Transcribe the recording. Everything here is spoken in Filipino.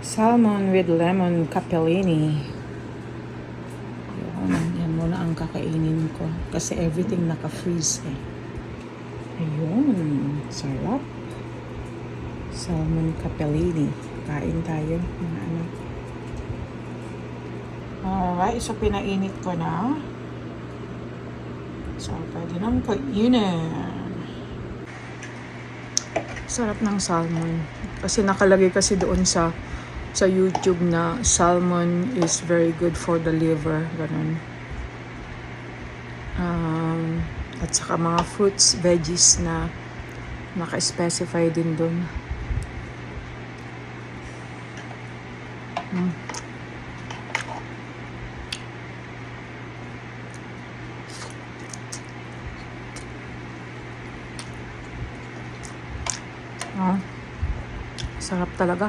Salmon with lemon capellini. Yan muna ang kakainin ko. Kasi everything naka-freeze eh. Ayun. Sarap. Salmon capellini. Kain tayo, mga anak. Alright, so pinainit ko na. So, pwede nang kainin. Sarap ng salmon. Kasi nakalagay kasi doon sa YouTube na salmon is very good for the liver. Ganun. At saka mga fruits, veggies na naka-specify din doon. Sarap talaga.